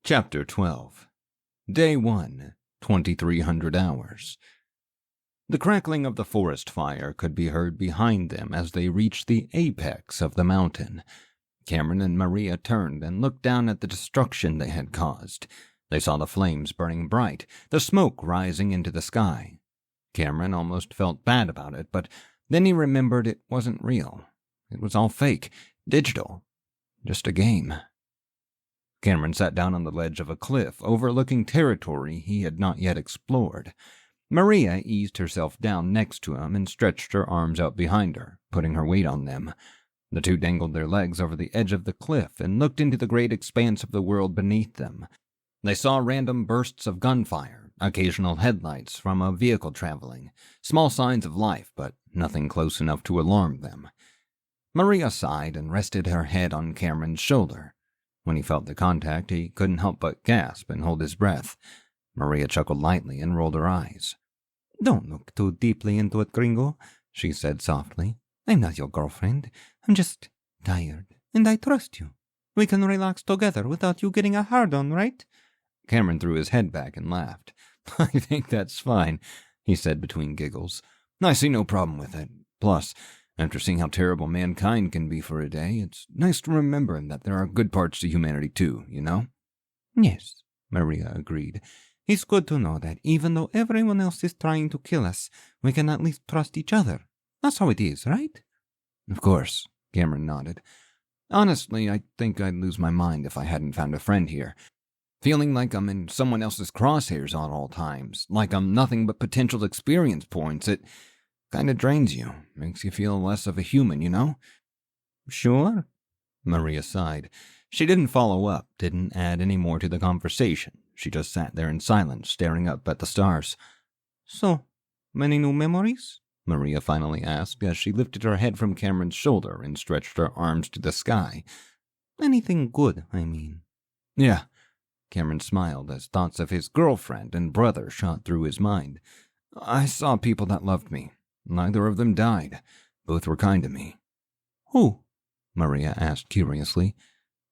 Chapter 12. Day 1, 2300 hours. The crackling of the forest fire could be heard behind them as they reached the apex of the mountain. Cameron and Maria turned and looked down at the destruction they had caused. They saw the flames burning bright, the smoke rising into the sky. Cameron almost felt bad about it, but then he remembered it wasn't real. It was all fake, digital, just a game. Cameron sat down on the ledge of a cliff overlooking territory he had not yet explored. Maria eased herself down next to him and stretched her arms out behind her, putting her weight on them. The two dangled their legs over the edge of the cliff and looked into the great expanse of the world beneath them. They saw random bursts of gunfire, occasional headlights from a vehicle traveling, small signs of life, but nothing close enough to alarm them. Maria sighed and rested her head on Cameron's shoulder. When he felt the contact, he couldn't help but gasp and hold his breath. Maria chuckled lightly and rolled her eyes. "Don't look too deeply into it, Gringo," she said softly. "I'm not your girlfriend. I'm just tired, and I trust you. We can relax together without you getting a hard-on, right?" Cameron threw his head back and laughed. "I think that's fine," he said between giggles. "I see no problem with it. Plus, after seeing how terrible mankind can be for a day, it's nice to remember that there are good parts to humanity too, you know?" "Yes," Maria agreed. "It's good to know that even though everyone else is trying to kill us, we can at least trust each other. That's how it is, right?" "Of course," Cameron nodded. "Honestly, I think I'd lose my mind if I hadn't found a friend here. Feeling like I'm in someone else's crosshairs at all times, like I'm nothing but potential experience points, it kind of drains you, makes you feel less of a human, you know?" "Sure," Maria sighed. She didn't follow up, didn't add any more to the conversation. She just sat there in silence, staring up at the stars. "So, many new memories?" Maria finally asked as she lifted her head from Cameron's shoulder and stretched her arms to the sky. "Anything good, I mean." "Yeah." Cameron smiled as thoughts of his girlfriend and brother shot through his mind. "I saw people that loved me. Neither of them died. Both were kind to me." "Who?" Maria asked curiously.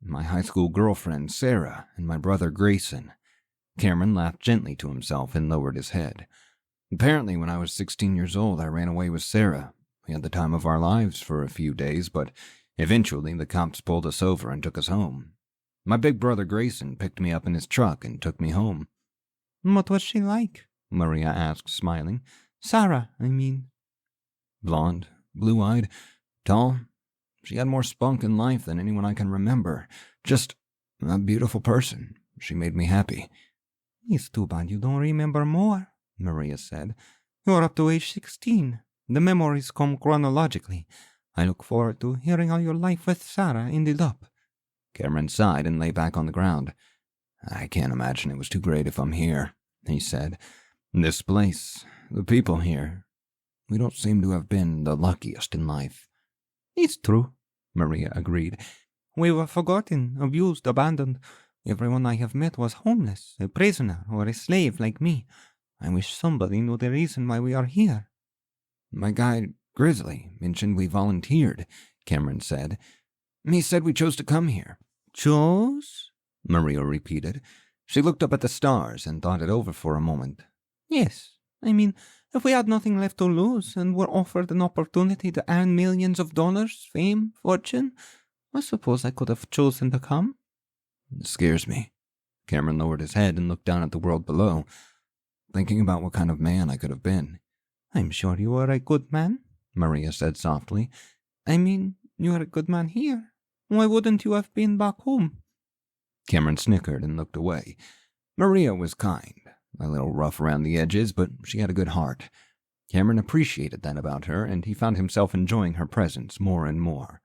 "My high school girlfriend, Sarah, and my brother, Grayson." Cameron laughed gently to himself and lowered his head. "Apparently, when I was 16 years old, I ran away with Sarah. We had the time of our lives for a few days, but eventually the cops pulled us over and took us home. My big brother Grayson picked me up in his truck and took me home." "What was she like?" Maria asked, smiling. "Sarah, I mean." "Blonde, blue-eyed, tall. She had more spunk in life than anyone I can remember. Just a beautiful person. She made me happy." "It's too bad you don't remember more," Maria said. "You're up to age 16. The memories come chronologically. I look forward to hearing how your life with Sarah ended up." Cameron sighed and lay back on the ground. "I can't imagine it was too great if I'm here," he said. "This place, the people here, we don't seem to have been the luckiest in life." "It's true," Maria agreed. "We were forgotten, abused, abandoned. Everyone I have met was homeless, a prisoner, or a slave like me. I wish somebody knew the reason why we are here." "My guide, Grizzly, mentioned we volunteered," Cameron said. "He said we chose to come here." "Chose?" Maria repeated. She looked up at the stars and thought it over for a moment. "Yes, I mean, if we had nothing left to lose and were offered an opportunity to earn millions of dollars, fame, fortune, I suppose I could have chosen to come." "It scares me." Cameron lowered his head and looked down at the world below, thinking about what kind of man I could have been. "I'm sure you are a good man," Maria said softly. "I mean, you are a good man here. Why wouldn't you have been back home?" Cameron snickered and looked away. Maria was kind, a little rough around the edges, but she had a good heart. Cameron appreciated that about her, and he found himself enjoying her presence more and more.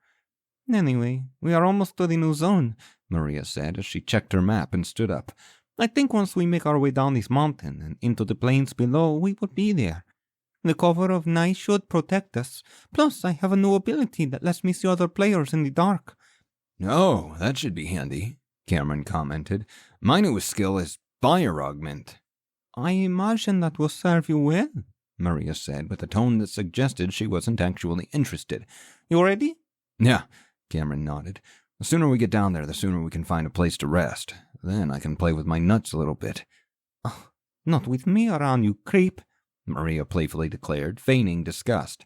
"Anyway, we are almost to the new zone," Maria said as she checked her map and stood up. "I think once we make our way down this mountain and into the plains below, we will be there. The cover of night should protect us. Plus, I have a new ability that lets me see other players in the dark." "Oh, that should be handy," Cameron commented. "My newest skill is fire augment." "I imagine that will serve you well," Maria said with a tone that suggested she wasn't actually interested. "You ready?" "Yeah," Cameron nodded. The sooner we get down there, the sooner we can find a place to rest. Then I can play with my nuts a little bit." "Oh, not with me around, you creep," Maria playfully declared, feigning disgust.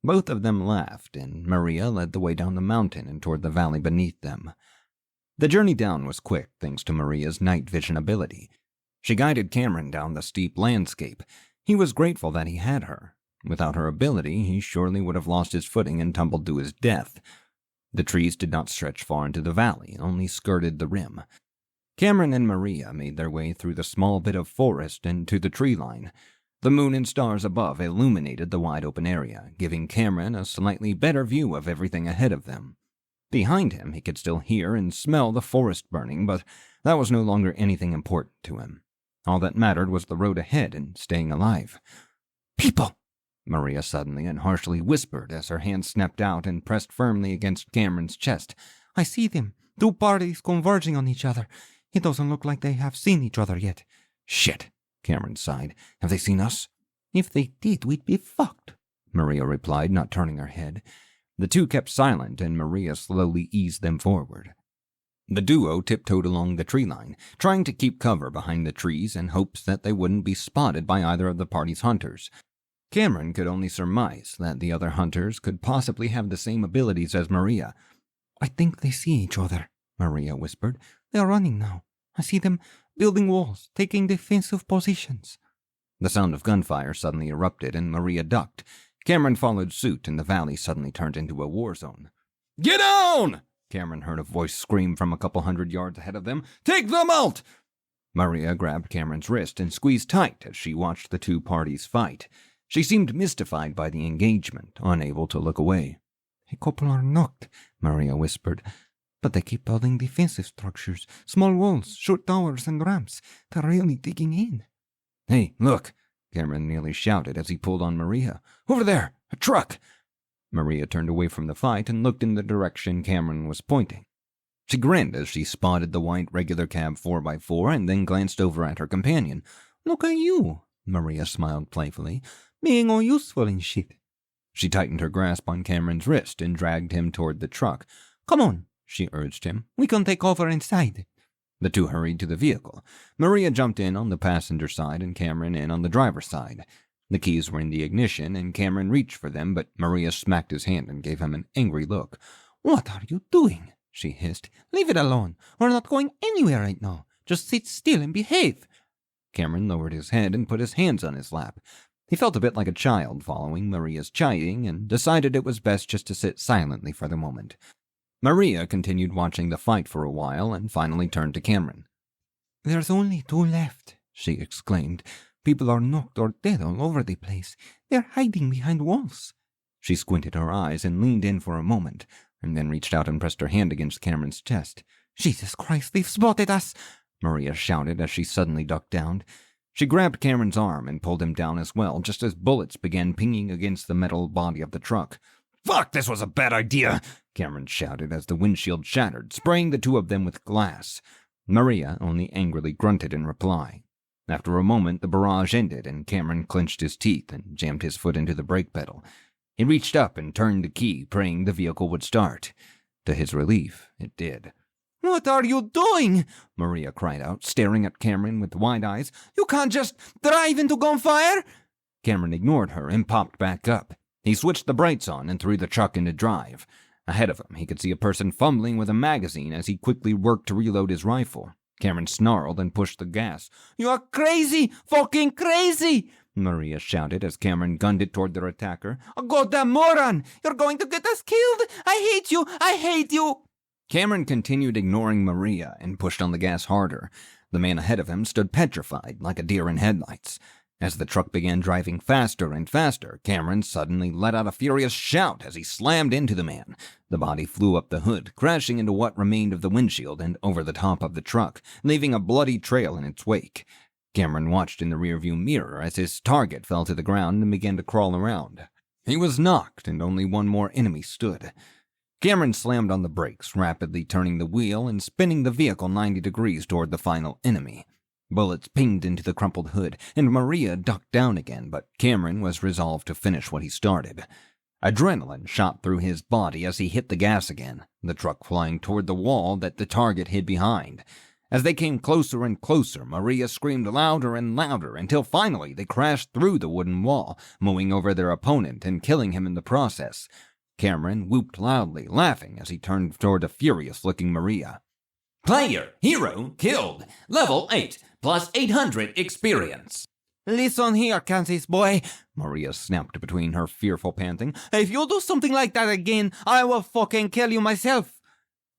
Both of them laughed, and Maria led the way down the mountain and toward the valley beneath them. The journey down was quick, thanks to Maria's night vision ability. She guided Cameron down the steep landscape. He was grateful that he had her. Without her ability, he surely would have lost his footing and tumbled to his death. The trees did not stretch far into the valley, only skirted the rim. Cameron and Maria made their way through the small bit of forest and to the tree line. The moon and stars above illuminated the wide-open area, giving Cameron a slightly better view of everything ahead of them. Behind him, he could still hear and smell the forest burning, but that was no longer anything important to him. All that mattered was the road ahead and staying alive. "People!" Maria suddenly and harshly whispered as her hand snapped out and pressed firmly against Cameron's chest. "I see them. 2 parties converging on each other. It doesn't look like they have seen each other yet." "Shit," Cameron sighed. "Have they seen us?" "If they did, we'd be fucked," Maria replied, not turning her head. The two kept silent, and Maria slowly eased them forward. The duo tiptoed along the tree line, trying to keep cover behind the trees in hopes that they wouldn't be spotted by either of the party's hunters. Cameron could only surmise that the other hunters could possibly have the same abilities as Maria. "I think they see each other," Maria whispered. "They are running now. I see them building walls, taking defensive positions." The sound of gunfire suddenly erupted, and Maria ducked. Cameron followed suit, and the valley suddenly turned into a war zone. "Get down!" Cameron heard a voice scream from a couple 100 yards ahead of them. "Take them out!" Maria grabbed Cameron's wrist and squeezed tight as she watched the two parties fight. She seemed mystified by the engagement, unable to look away. "A couple are knocked," Maria whispered. "But they keep building defensive structures, small walls, short towers, and ramps. They're really digging in." "Hey, look!" Cameron nearly shouted as he pulled on Maria. "Over there! A truck!" Maria turned away from the fight and looked in the direction Cameron was pointing. She grinned as she spotted the white regular cab 4x4 and then glanced over at her companion. "Look at you," Maria smiled playfully, "being all useful and shit." She tightened her grasp on Cameron's wrist and dragged him toward the truck. "Come on," she urged him. "We can take over inside." The two hurried to the vehicle. Maria jumped in on the passenger side and Cameron in on the driver's side. The keys were in the ignition, and Cameron reached for them, but Maria smacked his hand and gave him an angry look. "What are you doing?" she hissed. "Leave it alone. We're not going anywhere right now. Just sit still and behave." Cameron lowered his head and put his hands on his lap. He felt a bit like a child following Maria's chiding and decided it was best just to sit silently for the moment. Maria continued watching the fight for a while and finally turned to Cameron. "There's only 2 left," she exclaimed. "People are knocked or dead all over the place. They're hiding behind walls." She squinted her eyes and leaned in for a moment, and then reached out and pressed her hand against Cameron's chest. "Jesus Christ, they've spotted us!" Maria shouted as she suddenly ducked down. She grabbed Cameron's arm and pulled him down as well, just as bullets began pinging against the metal body of the truck. "Fuck, this was a bad idea!" Cameron shouted as the windshield shattered, spraying the two of them with glass. Maria only angrily grunted in reply. After a moment, the barrage ended, and Cameron clenched his teeth and jammed his foot into the brake pedal. He reached up and turned the key, praying the vehicle would start. To his relief, it did. "What are you doing?" Maria cried out, staring at Cameron with wide eyes. "You can't just drive into gunfire!" Cameron ignored her and popped back up. He switched the brights on and threw the truck into drive. Ahead of him, he could see a person fumbling with a magazine as he quickly worked to reload his rifle. Cameron snarled and pushed the gas. "You are crazy! Fucking crazy!" Maria shouted as Cameron gunned it toward their attacker. "A goddamn moron! You're going to get us killed! I hate you! I hate you!" Cameron continued ignoring Maria and pushed on the gas harder. The man ahead of him stood petrified, like a deer in headlights. As the truck began driving faster and faster, Cameron suddenly let out a furious shout as he slammed into the man. The body flew up the hood, crashing into what remained of the windshield and over the top of the truck, leaving a bloody trail in its wake. Cameron watched in the rearview mirror as his target fell to the ground and began to crawl around. He was knocked, and only one more enemy stood. Cameron slammed on the brakes, rapidly turning the wheel and spinning the vehicle 90 degrees toward the final enemy. Bullets pinged into the crumpled hood, and Maria ducked down again, but Cameron was resolved to finish what he started. Adrenaline shot through his body as he hit the gas again, the truck flying toward the wall that the target hid behind. As they came closer and closer, Maria screamed louder and louder until finally they crashed through the wooden wall, mowing over their opponent and killing him in the process. Cameron whooped loudly, laughing as he turned toward a furious-looking Maria. Player, hero, killed. Level 8, plus 800 experience. Listen here, Kansas boy, Maria snapped between her fearful panting. If you do something like that again, I will fucking kill you myself.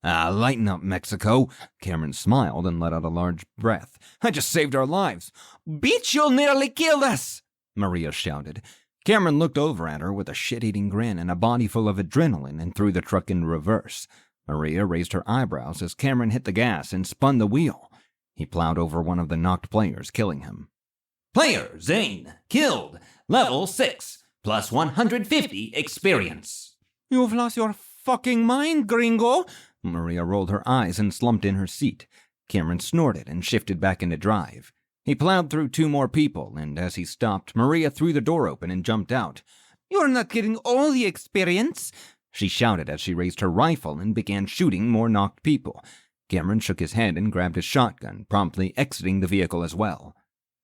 Lighten up, Mexico. Cameron smiled and let out a large breath. I just saved our lives. Bitch, you nearly killed us, Maria shouted. Cameron looked over at her with a shit-eating grin and a body full of adrenaline and threw the truck in reverse. Maria raised her eyebrows as Cameron hit the gas and spun the wheel. He plowed over one of the knocked players, killing him. Player, Zane, killed. Level 6, plus 150 experience. You've lost your fucking mind, gringo. Maria rolled her eyes and slumped in her seat. Cameron snorted and shifted back into drive. He plowed through 2 more people, and as he stopped, Maria threw the door open and jumped out. You're not getting all the experience, she shouted as she raised her rifle and began shooting more knocked people. Cameron shook his head and grabbed his shotgun, promptly exiting the vehicle as well.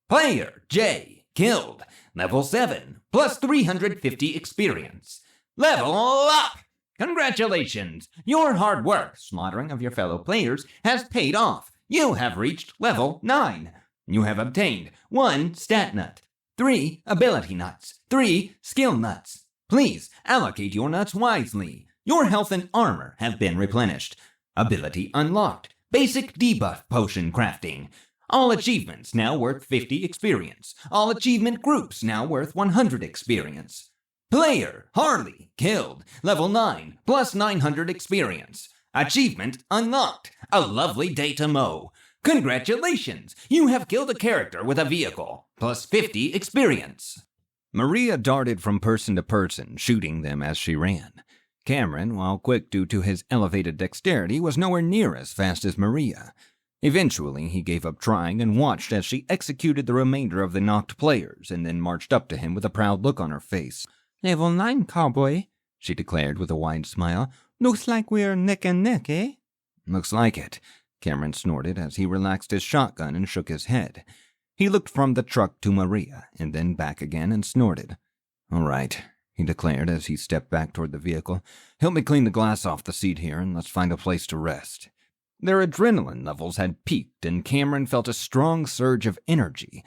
Player, Jay, killed. Level 7, plus 350 experience. Level up! Congratulations! Your hard work, slaughtering of your fellow players, has paid off. You have reached level 9. You have obtained 1 stat nut, 3 ability nuts, 3 skill nuts. Please allocate your nuts wisely. Your health and armor have been replenished. Ability unlocked. Basic debuff potion crafting. All achievements now worth 50 experience. All achievement groups now worth 100 experience. Player, Harley, killed. Level 9, plus 900 experience. Achievement unlocked. A lovely day to mow. Congratulations! You have killed a character with a vehicle, plus 50 experience. Maria darted from person to person, shooting them as she ran. Cameron, while quick due to his elevated dexterity, was nowhere near as fast as Maria. Eventually, he gave up trying and watched as she executed the remainder of the knocked players and then marched up to him with a proud look on her face. Level 9, cowboy, she declared with a wide smile. Looks like we're neck and neck, eh? Looks like it, Cameron snorted as he relaxed his shotgun and shook his head. He looked from the truck to Maria and then back again and snorted. All right, he declared as he stepped back toward the vehicle. Help me clean the glass off the seat here and let's find a place to rest. Their adrenaline levels had peaked and Cameron felt a strong surge of energy.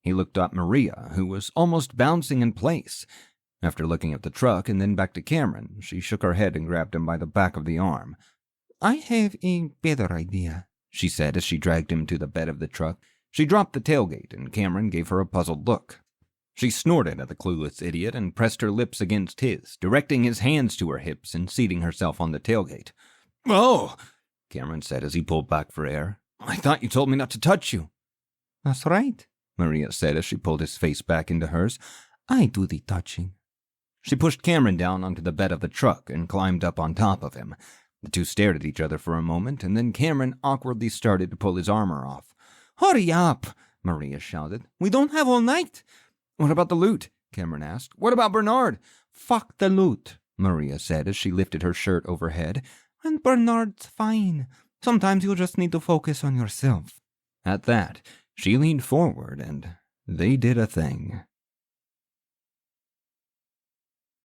He looked at Maria, who was almost bouncing in place. After looking at the truck and then back to Cameron, she shook her head and grabbed him by the back of the arm. I have a better idea, she said as she dragged him to the bed of the truck. She dropped the tailgate and Cameron gave her a puzzled look. She snorted at the clueless idiot and pressed her lips against his, directing his hands to her hips and seating herself on the tailgate. Oh, Cameron said as he pulled back for air. I thought you told me not to touch you. That's right, Maria said as she pulled his face back into hers. I do the touching. She pushed Cameron down onto the bed of the truck and climbed up on top of him. The two stared at each other for a moment, and then Cameron awkwardly started to pull his armor off. Hurry up, Maria shouted. We don't have all night. What about the loot? Cameron asked. What about Bernard? Fuck the loot, Maria said as she lifted her shirt overhead. And Bernard's fine. Sometimes you just need to focus on yourself. At that, she leaned forward and they did a thing.